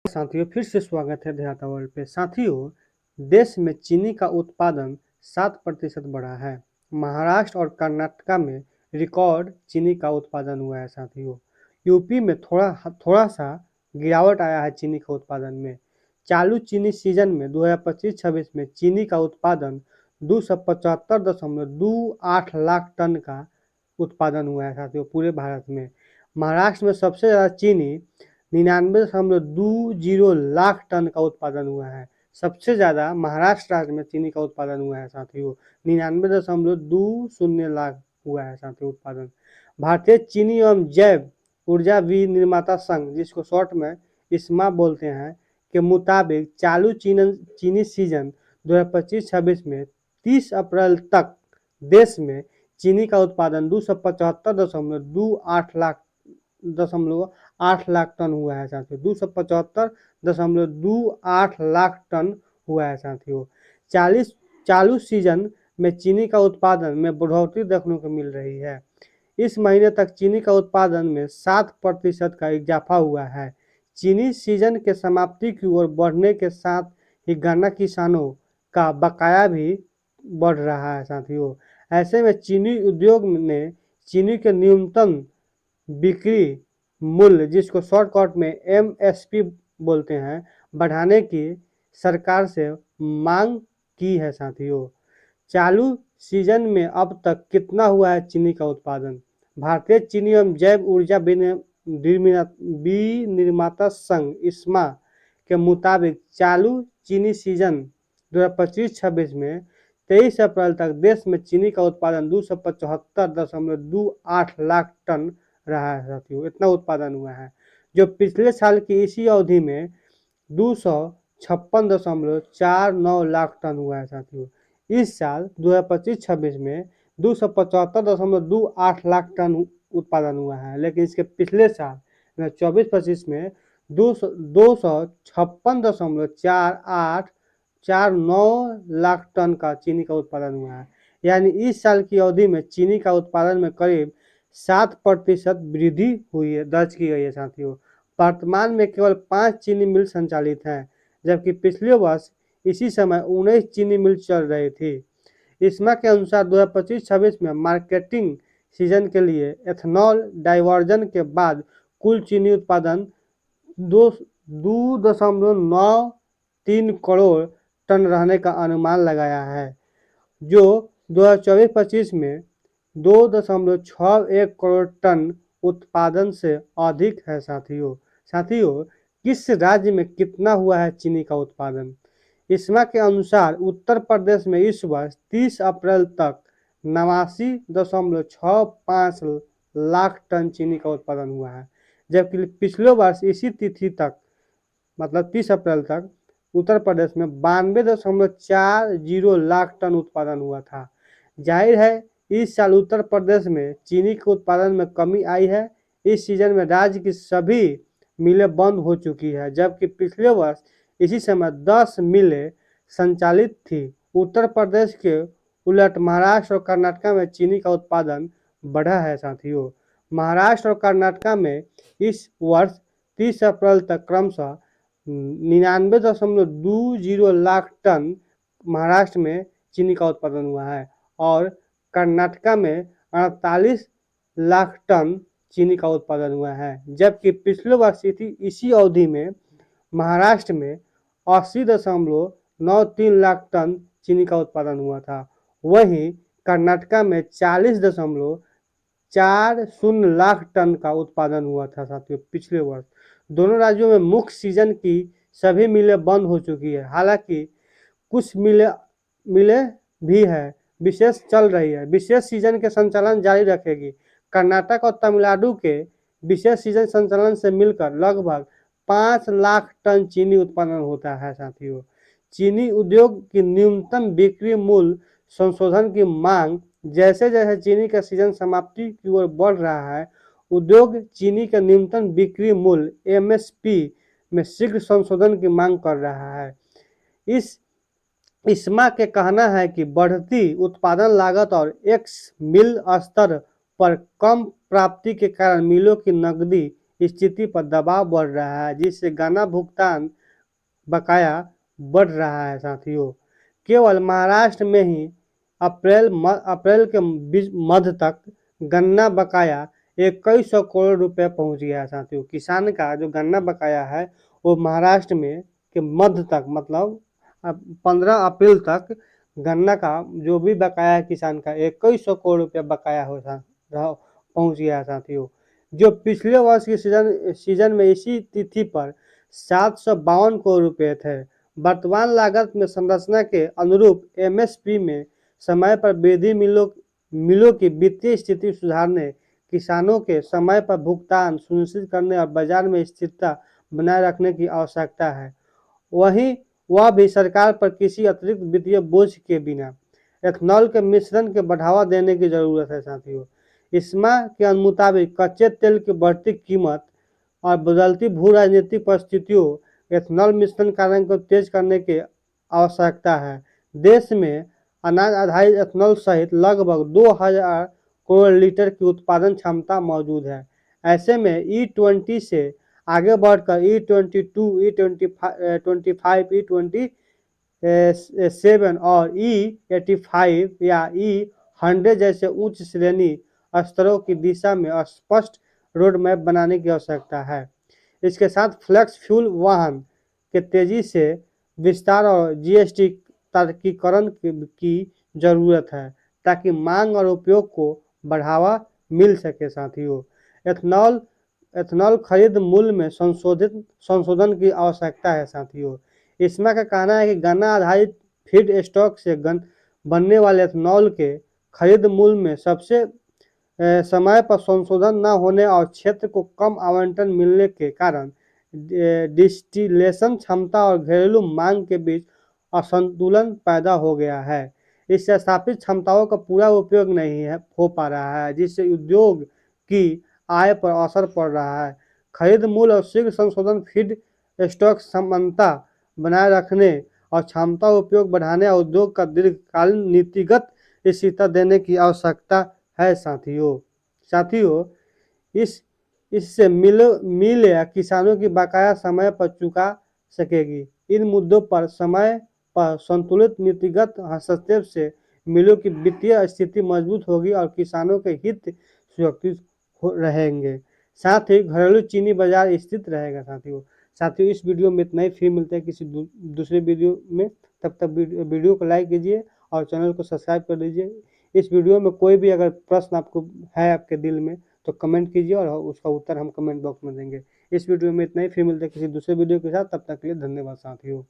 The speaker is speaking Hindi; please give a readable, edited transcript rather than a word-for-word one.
साथियों, फिर से स्वागत है देहाता वर्ल्ड पे। साथियों, देश में चीनी का उत्पादन 7% बढ़ा है। महाराष्ट्र और कर्नाटका में रिकॉर्ड चीनी का उत्पादन हुआ है। साथियों, यूपी में थोड़ा थोड़ा सा गिरावट आया है चीनी के उत्पादन में। चालू चीनी सीजन में 2025-26 में चीनी का उत्पादन 275.28 लाख टन का उत्पादन हुआ है। साथियों, पूरे भारत में महाराष्ट्र में सबसे ज़्यादा चीनी 99.20 लाख टन का उत्पादन हुआ है। सबसे ज़्यादा महाराष्ट्र राज्य में चीनी का उत्पादन हुआ है। साथियों, 99.20 लाख हुआ है। साथियों, उत्पादन भारतीय चीनी एवं जैव ऊर्जा विनिर्माता संघ, जिसको शॉर्ट में इस्मा बोलते हैं, के मुताबिक चालू चीनी सीजन 2025-26 में 30 अप्रैल तक देश में चीनी का उत्पादन 275.28 लाख टन हुआ है। साथियों, 275.28 लाख टन हुआ है। साथियों, 40 सीजन में चीनी का उत्पादन में बढ़ोतरी देखने को मिल रही है। इस महीने तक चीनी का उत्पादन में 7% का इजाफा हुआ है। चीनी सीजन के समाप्ति की ओर बढ़ने के साथ ही गन्ना किसानों का बकाया भी बढ़ रहा है। साथियों, ऐसे में चीनी उद्योग ने चीनी के न्यूनतम बिक्री मूल्य, जिसको शॉर्टकट में एमएसपी बोलते हैं, बढ़ाने की सरकार से मांग की है। साथियों, चालू सीजन में अब तक कितना हुआ है चीनी का उत्पादन? भारतीय चीनी एवं जैव ऊर्जा विनिर्माता संघ इस्मा के मुताबिक चालू चीनी सीजन 2025-26 में 23 अप्रैल तक देश में चीनी का उत्पादन 275.28 लाख टन रहा है। साथियों, इतना उत्पादन हुआ है, जो पिछले साल की इसी अवधि में 256.49 लाख टन हुआ है। साथियों, इस साल 2025-26 में 275.28 लाख टन उत्पादन हुआ है, लेकिन इसके पिछले साल 24-25 में 256.4849 लाख टन का चीनी का उत्पादन हुआ है। यानी इस साल की अवधि में चीनी का उत्पादन में करीब 7% वृद्धि हुई है, दर्ज की गई है। साथियों, वर्तमान में केवल 5 चीनी मिल संचालित हैं, जबकि पिछले वर्ष इसी समय 19 चीनी मिल चल रही थी। इस्मा के अनुसार 2025-26 में मार्केटिंग सीजन के लिए एथनॉल डाइवर्जन के बाद कुल चीनी उत्पादन 2.93 करोड़ टन रहने का अनुमान लगाया है, जो 2024-25 में 2.61 करोड़ टन उत्पादन से अधिक है। साथियों, किस राज्य में कितना हुआ है चीनी का उत्पादन? इस्मा के अनुसार उत्तर प्रदेश में इस वर्ष 30 अप्रैल तक 89.65 लाख टन चीनी का उत्पादन हुआ है, जबकि पिछले वर्ष इसी तिथि तक, मतलब 30 अप्रैल तक, उत्तर प्रदेश में 92.40 लाख टन उत्पादन हुआ था। जाहिर है, इस साल उत्तर प्रदेश में चीनी के उत्पादन में कमी आई है। इस सीजन में राज्य की सभी मिलें बंद हो चुकी है, जबकि पिछले वर्ष इसी समय 10 मिलें संचालित थी। उत्तर प्रदेश के उलट महाराष्ट्र और कर्नाटका में चीनी का उत्पादन बढ़ा है। साथियों, महाराष्ट्र और कर्नाटका में इस वर्ष 30 अप्रैल तक क्रमशः 99.20 लाख टन महाराष्ट्र में चीनी का उत्पादन हुआ है और कर्नाटका में 48 लाख टन चीनी का उत्पादन हुआ है, जबकि पिछले वर्ष इसी अवधि में महाराष्ट्र में 80.93 लाख टन चीनी का उत्पादन हुआ था। वहीं कर्नाटका में 40.40 लाख टन का उत्पादन हुआ था। साथियों, पिछले वर्ष दोनों राज्यों में मुख्य सीजन की सभी मिलें बंद हो चुकी है। हालांकि कुछ मिलें भी है विशेष चल रही है, विशेष सीजन के संचालन जारी रखेगी। कर्नाटक और तमिलनाडु के विशेष सीजन संचालन से मिलकर लगभग 5 लाख टन चीनी उत्पादन होता है। साथियों, चीनी उद्योग की न्यूनतम बिक्री मूल्य संशोधन की मांग जैसे जैसे चीनी का सीजन समाप्ति की ओर बढ़ रहा है, उद्योग चीनी का न्यूनतम बिक्री मूल्य एमएसपी में शीघ्र संशोधन की मांग कर रहा है। इस्मा के कहना है कि बढ़ती उत्पादन लागत और एक्स मिल स्तर पर कम प्राप्ति के कारण मिलों की नकदी स्थिति पर दबाव बढ़ रहा है, जिससे गन्ना भुगतान बकाया बढ़ रहा है साथियों। केवल महाराष्ट्र में ही अप्रैल के मध्य तक गन्ना बकाया 2100 करोड़ रुपए पहुंच गया है साथियों। किसान का जो गन्ना बकाया है वो महाराष्ट्र में के मध्य तक मतलब 15 अप्रैल तक गन्ना का जो भी बकाया है किसान का 2100 करोड़ रुपया बकाया पहुंच गया है साथियों। जो पिछले वर्ष के सीजन में इसी तिथि पर 752 करोड़ रुपए थे। वर्तमान लागत में संरचना के अनुरूप एमएसपी में समय पर वृद्धि, मिलों की वित्तीय स्थिति सुधारने, किसानों के समय पर भुगतान सुनिश्चित करने और बाजार में स्थिरता बनाए रखने की आवश्यकता है। वहीं वह भी सरकार पर किसी अतिरिक्त वित्तीय बोझ के बिना एथेनॉल के मिश्रण के बढ़ावा देने की जरूरत है साथियों। इस्मा के मुताबिक कच्चे तेल की बढ़ती कीमत और बदलती भू राजनीतिक परिस्थितियों एथेनॉल मिश्रण कार्य को तेज करने की आवश्यकता है। देश में अनाज आधारित एथेनॉल सहित लगभग 2000 करोड़ लीटर की उत्पादन क्षमता मौजूद है। ऐसे में E20 से आगे बढ़कर E22, E25, E27 और E85 या E100 जैसे उच्च श्रेणी स्तरों की दिशा में स्पष्ट रोड मैप बनाने की आवश्यकता है। इसके साथ फ्लेक्स फ्यूल वाहन के तेजी से विस्तार और जीएसटी तार्किकरण की जरूरत है ताकि मांग और उपयोग को बढ़ावा मिल सके साथियों। एथेनॉल खरीद मूल्य में संशोधन की आवश्यकता है साथियों। इसमें का कहना है कि गन्ना आधारित फीड स्टॉक से बनने वाले एथेनॉल के खरीद मूल्य में सबसे समय पर संशोधन न होने और क्षेत्र को कम आवंटन मिलने के कारण डिस्टिलेशन क्षमता और घरेलू मांग के बीच असंतुलन पैदा हो गया है। इससे स्थापित क्षमताओं का पूरा उपयोग नहीं हो पा रहा है, जिससे उद्योग की आय पर असर पड़ रहा है। खरीद मूल्य और शीघ्र संशोधन फीड स्टॉक समानता बनाए रखने और क्षमता उपयोग बढ़ाने और उद्योग का दीर्घकालीन नीतिगत स्थिरता देने की आवश्यकता है साथियों। इससे मिल या किसानों की बकाया समय पर चुका सकेगी। इन मुद्दों पर समय पर संतुलित नीतिगत हस्तक्षेप से मिलों की वित्तीय स्थिति मजबूत होगी और किसानों के हित सुरक्षित रहेंगे। साथ ही घरेलू चीनी बाजार स्थित रहेगा साथियों इस वीडियो में इतना ही। फिर मिलते हैं किसी दूसरे वीडियो में। तब तक वीडियो को लाइक कीजिए और चैनल को सब्सक्राइब कर दीजिए। इस वीडियो में कोई भी अगर प्रश्न आपको है आपके दिल में तो कमेंट कीजिए और उसका उत्तर हम कमेंट बॉक्स में देंगे। इस वीडियो में इतना ही। फिर मिलते हैं किसी दूसरे वीडियो के साथ। तब तक के लिए धन्यवाद साथियों।